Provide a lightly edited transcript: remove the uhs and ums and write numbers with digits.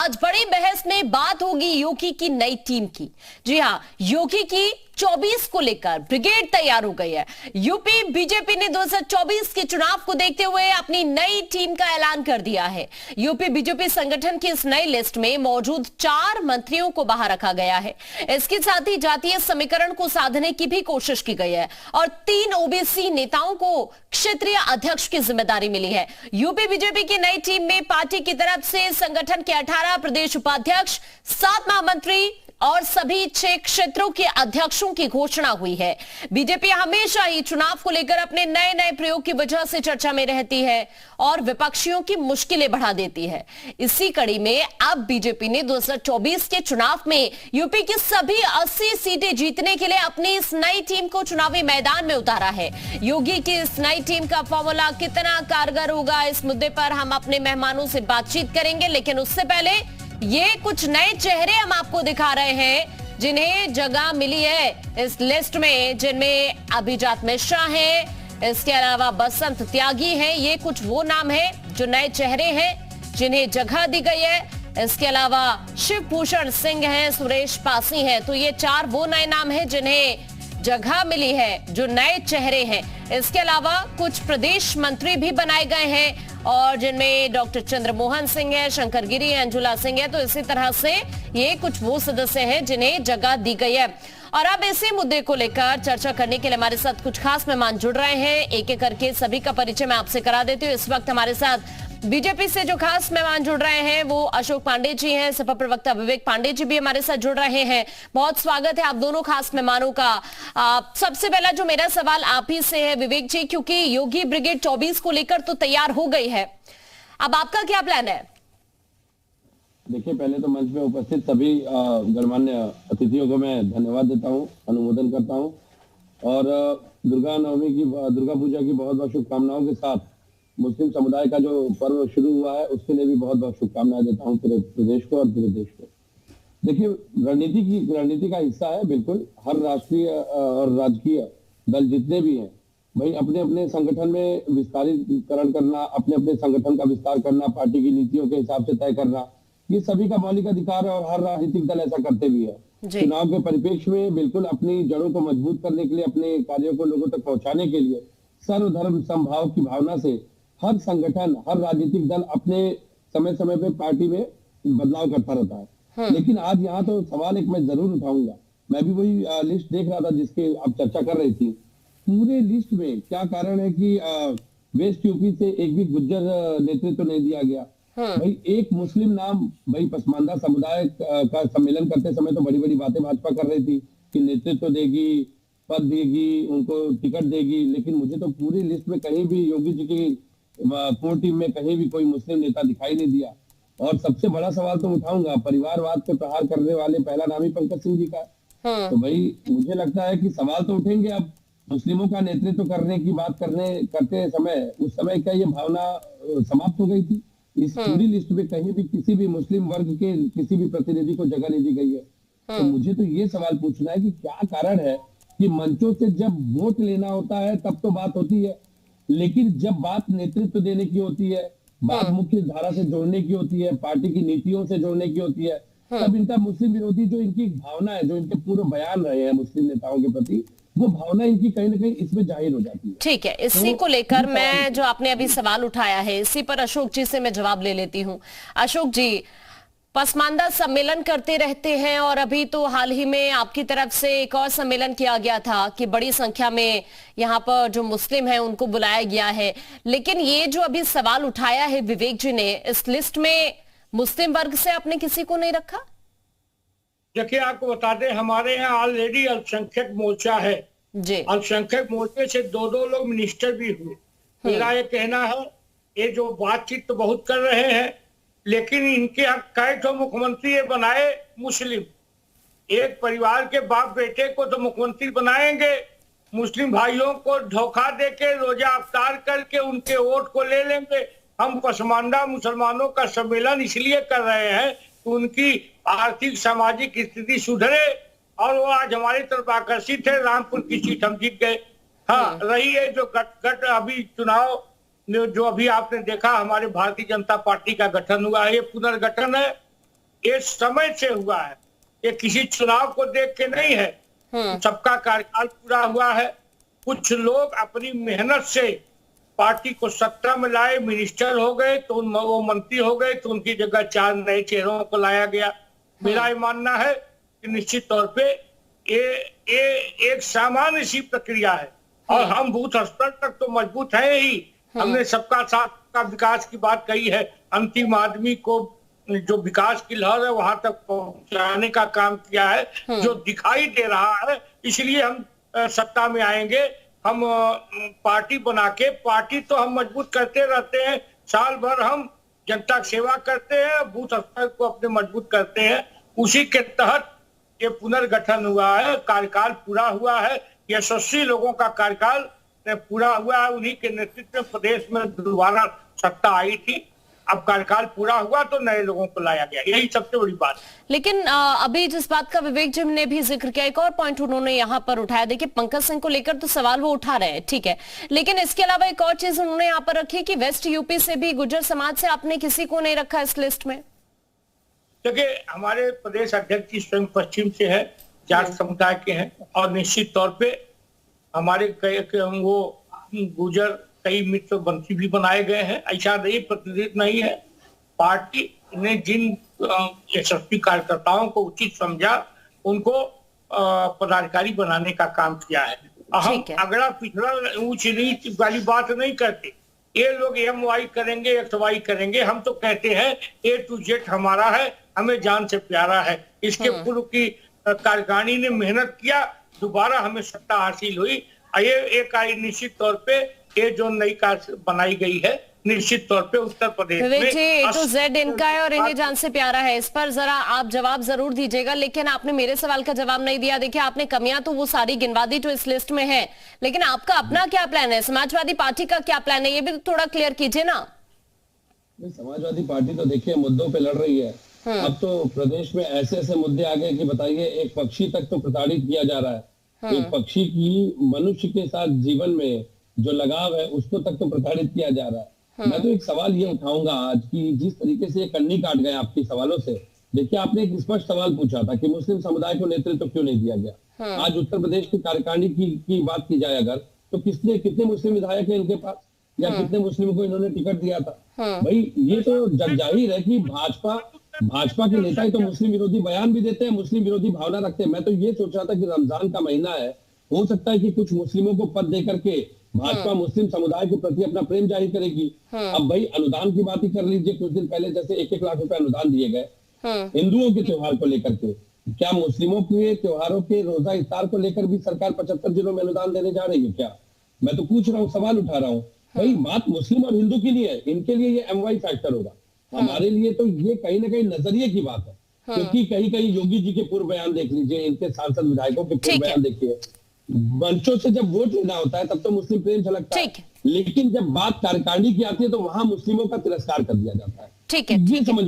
आज बड़ी बहस में बात होगी योगी की नई टीम की। जी हां, योगी की 24 को लेकर ब्रिगेड तैयार हो गई है। यूपी बीजेपी ने 2024 के चुनाव को देखते हुए अपनी नई टीम का ऐलान कर दिया है। यूपी बीजेपी संगठन की इस नई लिस्ट में मौजूद 4 मंत्रियों को बाहर रखा गया है। इसके साथ ही जातीय समीकरण को साधने की भी कोशिश की गई है और 3 ओबीसी नेताओं को क्षेत्रीय अध्यक्ष की जिम्मेदारी मिली है। यूपी बीजेपी की नई टीम में पार्टी की तरफ से संगठन के 18 प्रदेश उपाध्यक्ष, 7 महामंत्री और सभी 6 क्षेत्रों के अध्यक्षों की घोषणा हुई है। बीजेपी हमेशा ही चुनाव को लेकर अपने नए नए प्रयोग की वजह से चर्चा में रहती है और विपक्षियों की मुश्किलें बढ़ा देती है। इसी कड़ी में अब बीजेपी ने 2024 के चुनाव में यूपी की सभी 80 सीटें जीतने के लिए अपनी इस नई टीम को चुनावी मैदान में उतारा है। योगी की इस नई टीम का फॉर्मूला कितना कारगर होगा, इस मुद्दे पर हम अपने मेहमानों से बातचीत करेंगे, लेकिन उससे पहले ये कुछ नए चेहरे हम आपको दिखा रहे हैं जिन्हें जगह मिली है इस लिस्ट में, जिनमें अभिजात मिश्रा हैं, इसके अलावा बसंत त्यागी हैं। ये कुछ वो नाम हैं जो नए चेहरे हैं जिन्हें जगह दी गई है। इसके अलावा शिवभूषण सिंह हैं, सुरेश पासी हैं। तो ये 4 वो नए नाम हैं जिन्हें जगह मिली है, जो नए चेहरे हैं। इसके अलावा कुछ प्रदेश मंत्री भी बनाए गए हैं और जिनमें डॉक्टर चंद्रमोहन सिंह है, शंकर गिरी है, अंजुला सिंह है। तो इसी तरह से ये कुछ वो सदस्य हैं जिन्हें जगह दी गई है। और अब इसी मुद्दे को लेकर चर्चा करने के लिए हमारे साथ कुछ खास मेहमान जुड़ रहे हैं। एक एक करके सभी का परिचय मैं आपसे करा देती हूँ। इस वक्त हमारे साथ बीजेपी से जो खास मेहमान जुड़ रहे हैं वो अशोक पांडे जी हैं, सपा प्रवक्ता विवेक पांडे जी भी हमारे साथ जुड़ रहे हैं। बहुत स्वागत है आप दोनों खास मेहमानों का। सबसे पहला जो मेरा सवाल आप ही से है विवेक जी, क्योंकि योगी ब्रिगेड 24 को लेकर तो तैयार हो गई है, अब आपका क्या प्लान है? देखिए, पहले तो मंच में उपस्थित सभी गणमान्य अतिथियों को मैं धन्यवाद देता हूं, अनुमोदन करता हूं और दुर्गा पूजा की बहुत बहुत शुभकामनाओं के साथ मुस्लिम समुदाय का जो पर्व शुरू हुआ है उसके लिए भी बहुत बहुत शुभकामनाएं देता हूं पूरे प्रदेश को और पूरे देश को। देखिए, रणनीति का हिस्सा है बिल्कुल। हर राष्ट्रीय और राजकीय दल जितने भी हैं भाई अपने अपने संगठन में विस्तारीकरण करना, अपने अपने संगठन का विस्तार करना, पार्टी की नीतियों के हिसाब से तय करना, ये सभी का मौलिक अधिकार है और हर राजनीतिक दल ऐसा करते भी है। चुनाव के परिप्रेक्ष्य में बिल्कुल अपनी जड़ों को मजबूत करने के लिए, अपने कार्यों को लोगों तक पहुंचाने के लिए सर्वधर्म समभाव की भावना से हर संगठन, हर राजनीतिक दल अपने समय समय पे पार्टी में बदलाव करता रहता है। लेकिन आज यहाँ तो सवाल एक मैं जरूर उठाऊंगा। मैं भी वही लिस्ट देख रहा था जिसके आप चर्चा कर रही थी। पूरे लिस्ट में क्या कारण है कि वेस्ट यूपी से एक भी गुज्जर नेतृत्व नहीं दिया गया? भाई एक मुस्लिम नाम, भाई पसमानदा समुदाय का सम्मेलन करते समय तो बड़ी बड़ी बातें भाजपा कर रही थी कि नेतृत्व देगी, पद देगी, उनको टिकट देगी, लेकिन मुझे तो पूरी लिस्ट में कहीं भी योगी जी की कोर टीम में कहीं भी कोई मुस्लिम नेता दिखाई नहीं दिया। और सबसे बड़ा सवाल तो उठाऊंगा, परिवारवाद पे प्रहार करने वाले पहला नाम ही पंकज सिंह जी का है। तो भाई मुझे लगता है कि सवाल तो उठेंगे अब मुस्लिमों का नेतृत्व करने की बात करते समय, उस समय क्या ये भावना समाप्त हो गई थी? इस पूरी लिस्ट में कहीं भी किसी भी मुस्लिम वर्ग के किसी भी प्रतिनिधि को जगह नहीं दी गई है। तो मुझे तो ये सवाल पूछना है कि क्या कारण है कि मंचों से जब वोट लेना होता है तब तो बात होती है, लेकिन जब बात नेतृत्व देने की होती है, बात मुख्य धारा से जोड़ने की होती है, पार्टी की नीतियों से जोड़ने की होती है, तब इनका मुस्लिम विरोधी जो इनकी भावना है, जो इनके पूरे बयान रहे हैं मुस्लिम नेताओं के प्रति, वो भावना इनकी कहीं ना कहीं इसमें जाहिर हो जाती है। ठीक है, इसी को लेकर मैं जो आपने अभी सवाल उठाया है इसी पर अशोक जी से मैं जवाब ले लेती हूँ। अशोक जी, पसमानदा सम्मेलन करते रहते हैं और अभी तो हाल ही में आपकी तरफ से एक और सम्मेलन किया गया था कि बड़ी संख्या में यहाँ पर जो मुस्लिम हैं उनको बुलाया गया है, लेकिन ये जो अभी सवाल उठाया है विवेक जी ने, इस लिस्ट में मुस्लिम वर्ग से आपने किसी को नहीं रखा? देखिए, आपको बता दें हमारे यहाँ ऑलरेडी अल्पसंख्यक मोर्चा है जी। अल्पसंख्यक मोर्चे से 2 लोग मिनिस्टर भी हुए। मेरा ये कहना है, ये जो बातचीत तो बहुत कर रहे हैं लेकिन इनके यहाँ कई तो मुख्यमंत्री ये बनाए मुस्लिम, एक परिवार के बाप बेटे को तो मुख्यमंत्री बनाएंगे, मुस्लिम भाइयों को धोखा देके रोजा अफ्तार करके उनके वोट को ले लेंगे। हम पसमानदा मुसलमानों का सम्मेलन इसलिए कर रहे हैं कि उनकी आर्थिक सामाजिक स्थिति सुधरे और वो आज हमारी तरफ आकर्षित है। रामपुर की सीट हम जीत गए। हाँ, रही है जो गट अभी चुनाव जो अभी आपने देखा, हमारे भारतीय जनता पार्टी का गठन हुआ है, ये पुनर्गठन है ये समय से हुआ है, ये किसी चुनाव को देख के नहीं है। सबका कार्यकाल पूरा हुआ है। कुछ लोग अपनी मेहनत से पार्टी को सत्ता में लाए, मिनिस्टर हो गए तो वो मंत्री हो गए, तो उनकी जगह 4 नए चेहरों को लाया गया। मेरा ये मानना है कि निश्चित तौर पे ये एक सामान्य सी प्रक्रिया है और हम बूथ स्तर तक तो मजबूत है ही। हमने सबका साथ का विकास की बात कही है, अंतिम आदमी को जो विकास की लहर है वहां तक पहुंचाने का काम किया है, जो दिखाई दे रहा है। इसलिए हम सत्ता में आएंगे। हम पार्टी बना के, पार्टी तो हम मजबूत करते रहते हैं, साल भर हम जनता की सेवा करते हैं, बूथ स्तर को अपने मजबूत करते हैं। उसी के तहत ये पुनर्गठन हुआ है, कार्यकाल पूरा हुआ है, यशस्वी लोगों का कार्यकाल पूरा हुआ है। उन्हीं के नेतृत्व में प्रदेश में दोबारा सत्ता आई थी। अब कार्यकाल पूरा हुआ तो नए लोगों को लाया गया, यही सबसे बड़ी बात। लेकिन अभी जिस बात का विवेक जी ने भी जिक्र किया, एक और पॉइंट उन्होंने यहाँ पर उठाया। देखिए, पंकज सिंह को लेकर तो सवाल वो उठा रहे हैं, ठीक है, लेकिन इसके अलावा एक और चीज उन्होंने यहाँ पर रखी कि वेस्ट यूपी से भी, गुर्जर समाज से आपने किसी को नहीं रखा इस लिस्ट में। देखिए, हमारे प्रदेश अध्यक्ष जी स्वयं पश्चिम से है, जाट समुदाय के हैं और निश्चित तौर पे हमारे वो गुर्जर कई मित्र मंत्री भी बनाए गए हैं। ऐसा नहीं, प्रतिनिधित्व नहीं है। पार्टी ने जिन यशस्वी कार्यकर्ताओं को उचित समझा, उनको पदाधिकारी बनाने का काम किया है। हम अगला पिछड़ा ऊंच नीच वाली बात नहीं करते। ये लोग MY करेंगे, XY करेंगे, हम तो कहते हैं A to Z हमारा है, हमें जान से प्यारा है। इसके पूर्व की कार्यकारिणी ने मेहनत किया, दोबारा हमें सत्ता हासिल हुई। ये एक निश्चित तौर पे ये जो नई कार्य बनाई गई है, निश्चित तौर पे उत्तर प्रदेश में A to Z इनका है और इन्हें जान से प्यारा है। इस पर जरा आप जवाब जरूर दीजिएगा, लेकिन आपने मेरे सवाल का जवाब नहीं दिया। देखिए, आपने कमियां तो वो सारी गिनवा दी जो इस लिस्ट में है, लेकिन आपका अपना क्या प्लान है? समाजवादी पार्टी का क्या प्लान है, ये भी तो थोड़ा क्लियर कीजिए ना। समाजवादी पार्टी तो देखिए मुद्दों पे लड़ रही है। अब तो प्रदेश में ऐसे ऐसे मुद्दे आ गए कि बताइए, एक पक्षी तक तो प्रताड़ित किया जा रहा है। एक पक्षी की मनुष्य के साथ जीवन में जो लगाव है उसको तक तो प्रताड़ित किया जा रहा है। मैं तो एक सवाल ये उठाऊंगा आज की, जिस तरीके से कन्नी काट गए आपके सवालों से। देखिए, आपने एक स्पष्ट सवाल पूछा था कि मुस्लिम समुदाय को नेतृत्व क्यों नहीं दिया गया। आज उत्तर प्रदेश की कार्यकारिणी की बात की जाए अगर, तो कितने मुस्लिम विधायक है इनके पास, या कितने मुस्लिम को इन्होंने टिकट दिया था? भाई, ये तो जग जाहिर है कि भाजपा के नेता ही तो मुस्लिम विरोधी बयान भी देते हैं, मुस्लिम विरोधी भावना रखते हैं। मैं तो ये सोच रहा था कि रमजान का महीना है, हो सकता है कि कुछ मुस्लिमों को पद दे करके भाजपा मुस्लिम समुदाय के प्रति अपना प्रेम जाहिर करेगी। अब भाई, अनुदान की बात ही कर लीजिए। कुछ दिन पहले जैसे 1-1 लाख रुपए अनुदान दिए गए हिंदुओं के त्योहार को लेकर के, क्या मुस्लिमों के त्योहारों के रोजा इफ्तार को लेकर भी सरकार 75 जिलों में अनुदान देने जा रही है क्या? मैं तो पूछ रहा हूँ, सवाल उठा रहा हूँ। भाई, बात मुस्लिम और हिंदू के लिए है, इनके लिए ये MY फैक्टर होगा। हमारे लिए तो ये कहीं ना कहीं नजरिए की बात है, क्योंकि कहीं योगी जी के पूर्व बयान देख लीजिए, इनके सांसद विधायकों के पूर्व बयान देखिए। मंचों से जब वोट लेना होता है तब तो मुस्लिम प्रेम झलकता है, लेकिन जब बात कार्यकारिणी की आती है तो वहां मुस्लिमों का तिरस्कार कर दिया जाता है। ठीक है, ये समझ में